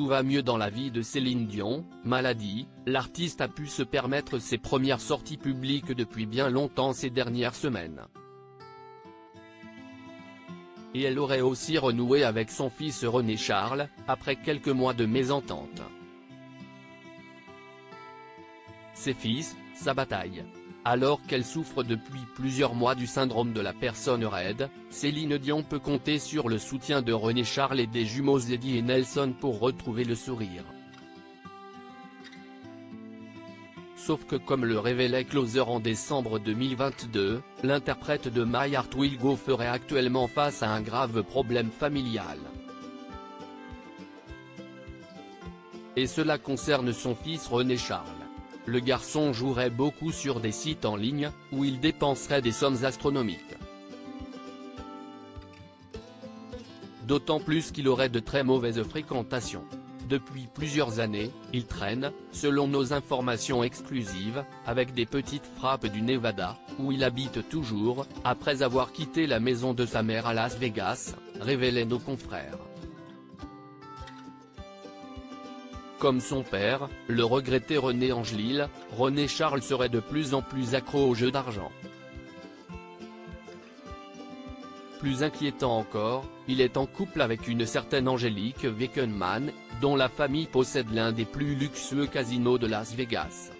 tout va mieux dans la vie de Céline Dion, maladie, l'artiste a pu se permettre ses premières sorties publiques depuis bien longtemps ces dernières semaines. Et elle aurait aussi renoué avec son fils René Charles, après quelques mois de mésentente. Ses fils, sa bataille. Alors qu'elle souffre depuis plusieurs mois du syndrome de la personne raide, Céline Dion peut compter sur le soutien de René Charles et des jumeaux Eddie et Nelson pour retrouver le sourire. Sauf que comme le révélait Closer en décembre 2022, l'interprète de My Heart Will Go ferait actuellement face à un grave problème familial. Et cela concerne son fils René Charles. Le garçon jouerait beaucoup sur des sites en ligne, où il dépenserait des sommes astronomiques. D'autant plus qu'il aurait de très mauvaises fréquentations. Depuis plusieurs années, il traîne, selon nos informations exclusives, avec des petites frappes du Nevada, où il habite toujours, après avoir quitté la maison de sa mère à Las Vegas, révélaient nos confrères. Comme son père, le regretté René Angélil, René Charles serait de plus en plus accro aux jeux d'argent. Plus inquiétant encore, il est en couple avec une certaine Angélique Weckenman, dont la famille possède l'un des plus luxueux casinos de Las Vegas.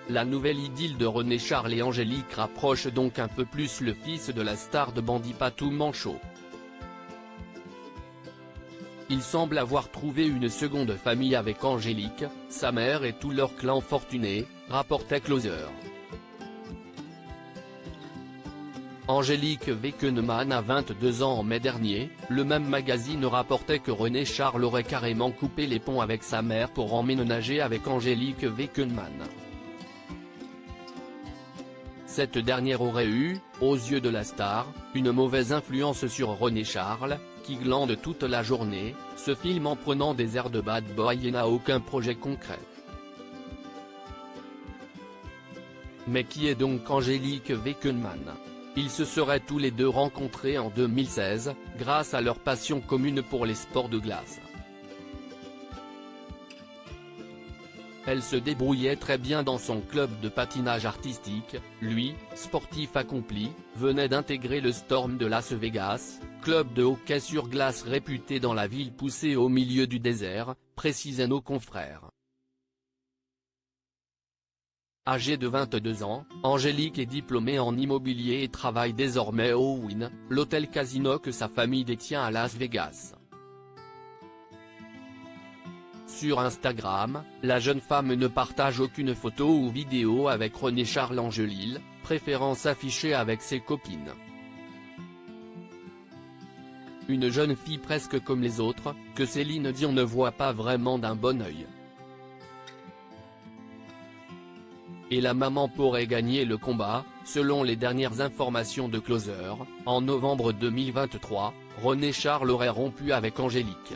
La nouvelle idylle de René Charles et Angélique rapproche donc un peu plus le fils de la star de Bandit Patou Manchot. Il semble avoir trouvé une seconde famille avec Angélique, sa mère et tout leur clan fortuné, rapportait Closer. Angélique Weckenman a 22 ans en mai dernier, le même magazine rapportait que René Charles aurait carrément coupé les ponts avec sa mère pour emménager avec Angélique Weckenman. Cette dernière aurait eu, aux yeux de la star, une mauvaise influence sur René Charles, qui glande toute la journée, se filme en prenant des airs de bad boy et n'a aucun projet concret. Mais qui est donc Angélique Weckenman? Ils se seraient tous les deux rencontrés en 2016, grâce à leur passion commune pour les sports de glace. Elle se débrouillait très bien dans son club de patinage artistique, lui, sportif accompli, venait d'intégrer le Storm de Las Vegas, club de hockey sur glace réputé dans la ville poussée au milieu du désert, précisaient nos confrères. Âgée de 22 ans, Angélique est diplômée en immobilier et travaille désormais au Wynn, l'hôtel casino que sa famille détient à Las Vegas. Sur Instagram, la jeune femme ne partage aucune photo ou vidéo avec René Charles Angélil, préférant s'afficher avec ses copines. Une jeune fille presque comme les autres, que Céline Dion ne voit pas vraiment d'un bon œil. Et la maman pourrait gagner le combat, selon les dernières informations de Closer, en novembre 2023, René Charles aurait rompu avec Angélique.